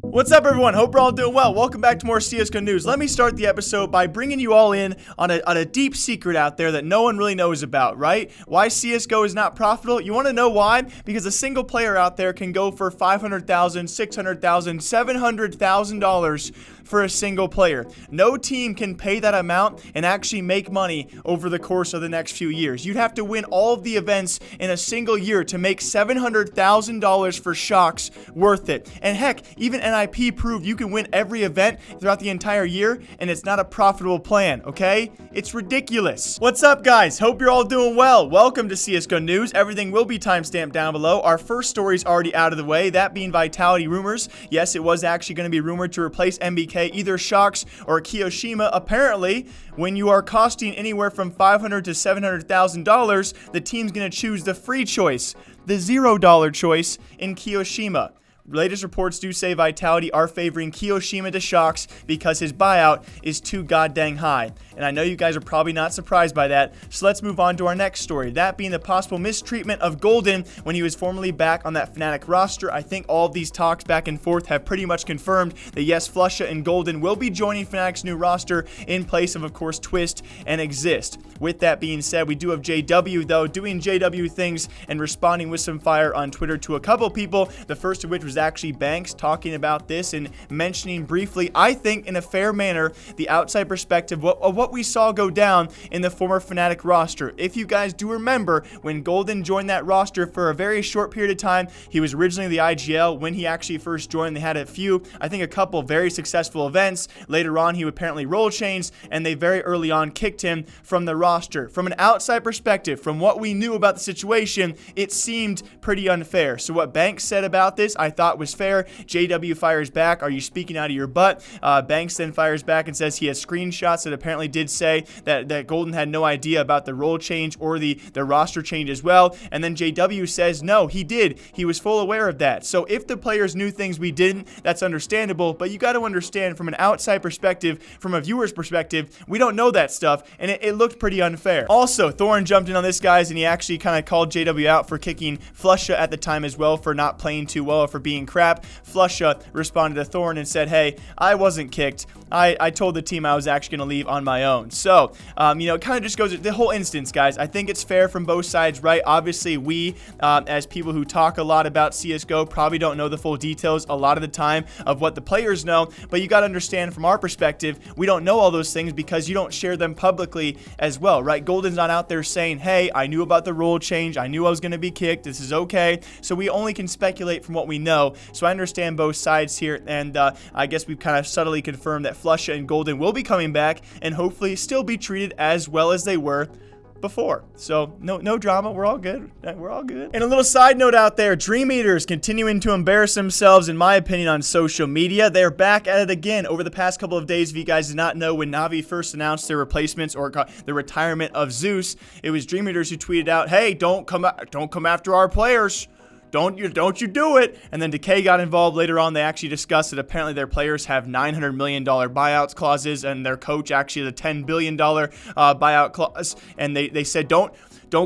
What's up, everyone? Hope we're all doing well. Welcome back to more CSGO news. Let me start the episode by bringing you all in on a deep secret out there that no one really knows about, right? Why CSGO is not profitable? You want to know why? Because a single player out there can go for $500,000, $600,000, $700,000 for a single player. No team can pay that amount and actually make money over the course of the next few years. You'd have to win all of the events in a single year to make $700,000 for Shox worth it. And heck, even NIP proved you can win every event throughout the entire year, and it's not a profitable plan, okay? It's ridiculous. What's up, guys? Hope you're all doing well. Welcome to CSGO News. Everything will be timestamped down below. Our first story's already out of the way, that being Vitality rumors. Yes, it was actually going to be rumored to replace MBK, either Shox or Kioshima. Apparently, when you are costing anywhere from $500,000 to $700,000, the team's going to choose the free choice, the $0 choice in Kioshima. Latest reports do say Vitality are favoring Kioshima to Shox because his buyout is too goddamn high. And I know you guys are probably not surprised by that, so let's move on to our next story. That being the possible mistreatment of Golden when he was formerly back on that Fnatic roster. I think all of these talks back and forth have pretty much confirmed that yes, Flusha and Golden will be joining Fnatic's new roster in place of course, Twist and Exist. With that being said, we do have JW, though, doing JW things and responding with some fire on Twitter to a couple people, the first of which was actually Banks talking about this and mentioning briefly, I think in a fair manner, the outside perspective of what we saw go down in the former Fnatic roster. If you guys do remember, when Golden joined that roster for a very short period of time, he was originally the IGL. When he actually first joined, they had a couple very successful events. Later on, he apparently role changed, and they very early on kicked him from the roster. From an outside perspective, from what we knew about the situation, it seemed pretty unfair. So what Banks said about this, I thought was fair. JW fires back, "Are you speaking out of your butt?" Banks then fires back and says he has screenshots that apparently did say that Golden had no idea about the role change or the roster change as well. And then JW says, no, he did. He was full aware of that. So if the players knew things we didn't, that's understandable. But you got to understand from an outside perspective, from a viewer's perspective, we don't know that stuff. And it looked pretty unfair. Also, Thorin jumped in on this, guys, and he actually kind of called JW out for kicking Flusha at the time as well for not playing too well or for being crap. Flusha responded to Thorin and said, hey, I wasn't kicked. I told the team I was actually going to leave on my own. So, it kind of just goes the whole instance, guys. I think it's fair from both sides, right? Obviously, we, as people who talk a lot about CSGO, probably don't know the full details a lot of the time of what the players know, but you got to understand from our perspective, we don't know all those things because you don't share them publicly as well, right? Golden's not out there saying, hey, I knew about the rule change. I knew I was going to be kicked. This is okay. So we only can speculate from what we know. So I understand both sides here, and I guess we've kind of subtly confirmed that Flusha and Golden will be coming back and hopefully still be treated as well as they were before. So no drama. We're all good. We're all good. And a little side note out there, DreamEaters continuing to embarrass themselves, in my opinion, on social media. They're back at it again over the past couple of days. If you guys did not know, when Navi first announced their replacements or the retirement of Zeus, it was DreamEaters who tweeted out, hey, don't come after our players. Don't you do it. And then Decay got involved later on. They actually discussed that apparently their players have $900 million buyouts clauses, and their coach actually has a $10 billion buyout clause. And they said, don't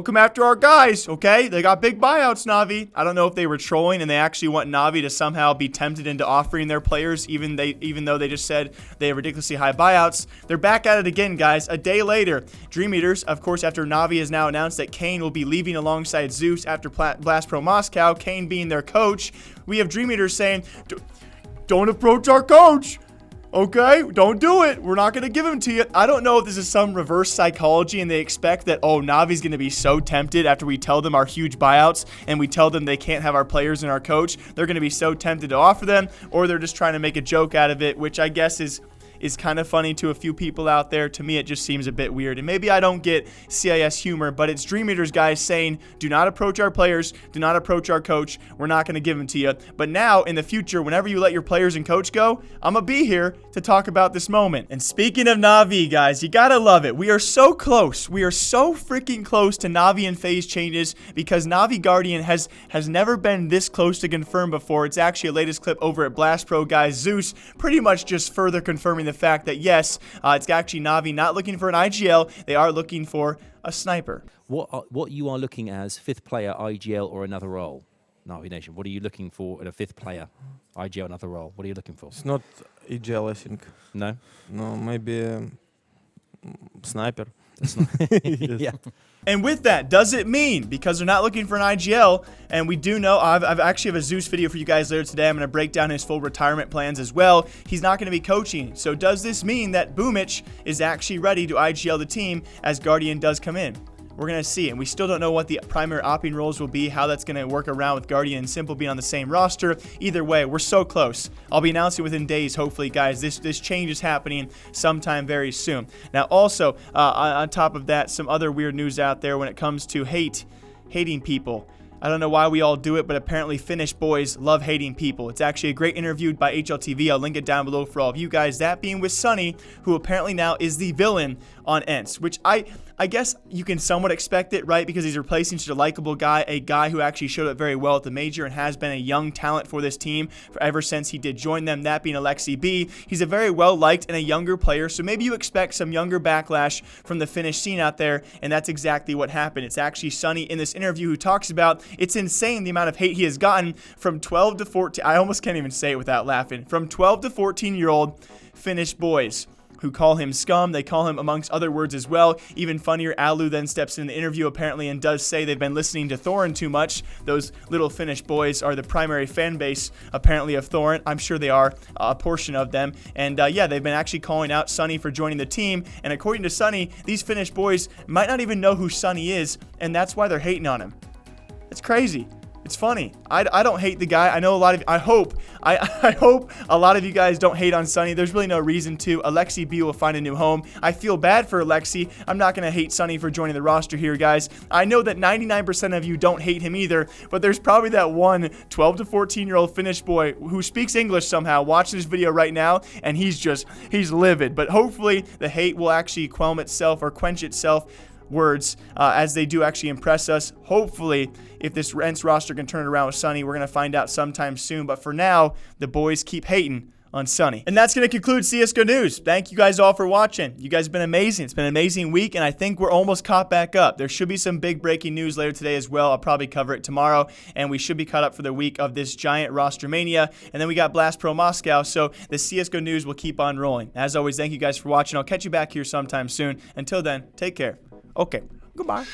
come after our guys, okay? They got big buyouts, Navi. I don't know if they were trolling and they actually want Navi to somehow be tempted into offering their players, even though they just said they have ridiculously high buyouts. They're back at it again, guys. A day later, DreamEaters, of course, after Navi has now announced that Kane will be leaving alongside Zeus after Blast Pro Moscow, Kane being their coach, we have DreamEaters saying, don't approach our coach. Okay, don't do it. We're not going to give him to you. I don't know if this is some reverse psychology and they expect that, oh, Navi's going to be so tempted after we tell them our huge buyouts and we tell them they can't have our players and our coach. They're going to be so tempted to offer them, or they're just trying to make a joke out of it, which I guess is kind of funny to a few people out there. To me, it just seems a bit weird. And maybe I don't get CIS humor, but it's DreamEaters guys saying, do not approach our players, do not approach our coach. We're not going to give them to you. But now, in the future, whenever you let your players and coach go, I'm going to be here to talk about this moment. And speaking of Navi, guys, you got to love it. We are so close. We are so freaking close to Navi and phase changes because Navi Guardian has never been this close to confirm before. It's actually a latest clip over at Blast Pro, guys. Zeus pretty much just further confirming the fact that yes, it's actually Navi not looking for an IGL. They are looking for a sniper. What you are looking as fifth player, IGL, or another role? Navi Nation, what are you looking for in a 5th player? IGL, another role. What are you looking for? It's not EGL, I think. No? No, maybe sniper. Yeah. And with that, does it mean, because they're not looking for an IGL, and we do know, I've actually have a Zeus video for you guys later today. I'm going to break down his full retirement plans as well. He's not going to be coaching. So does this mean that Boomich is actually ready to IGL the team as Guardian does come in? We're going to see, and we still don't know what the primary opping roles will be, how that's going to work around with Guardian and Simple being on the same roster. Either way, we're so close. I'll be announcing within days, hopefully, guys. This change is happening sometime very soon. Now, also, on top of that, some other weird news out there when it comes to hating people. I don't know why we all do it, but apparently Finnish boys love hating people. It's actually a great interview by HLTV. I'll link it down below for all of you guys. That being with SuNny, who apparently now is the villain on ENCE, which I guess you can somewhat expect it, right? Because he's replacing such a likable guy, a guy who actually showed up very well at the major and has been a young talent for this team ever since he did join them, that being Alexi B. He's a very well-liked and a younger player, so maybe you expect some younger backlash from the Finnish scene out there, and that's exactly what happened. It's actually SuNny in this interview who talks about it's insane the amount of hate he has gotten from 12 to 14, I almost can't even say it without laughing, from 12 to 14-year-old Finnish boys who call him scum. They call him amongst other words as well. Even funnier, Alu then steps in the interview apparently and does say they've been listening to Thorin too much. Those little Finnish boys are the primary fan base apparently of Thorin. I'm sure they are a portion of them. And yeah, they've been actually calling out SuNny for joining the team. And according to SuNny, these Finnish boys might not even know who SuNny is, and that's why they're hating on him. It's crazy. It's funny. I don't hate the guy. I know a lot of, I hope a lot of you guys don't hate on SuNny. There's really no reason to. Alexi B will find a new home. I feel bad for Alexi. I'm not going to hate SuNny for joining the roster here, guys. I know that 99% of you don't hate him either, but there's probably that one 12 to 14-year-old Finnish boy who speaks English somehow watching this video right now, and he's livid. But hopefully the hate will actually quench itself words as they do actually impress us. Hopefully, if this ENCE roster can turn it around with SuNny, we're going to find out sometime soon. But for now, the boys keep hating on SuNny. And that's going to conclude CSGO News. Thank you guys all for watching. You guys have been amazing. It's been an amazing week, and I think we're almost caught back up. There should be some big breaking news later today as well. I'll probably cover it tomorrow, and we should be caught up for the week of this giant roster mania. And then we got Blast Pro Moscow, so the CSGO News will keep on rolling. As always, thank you guys for watching. I'll catch you back here sometime soon. Until then, take care. Okay, goodbye.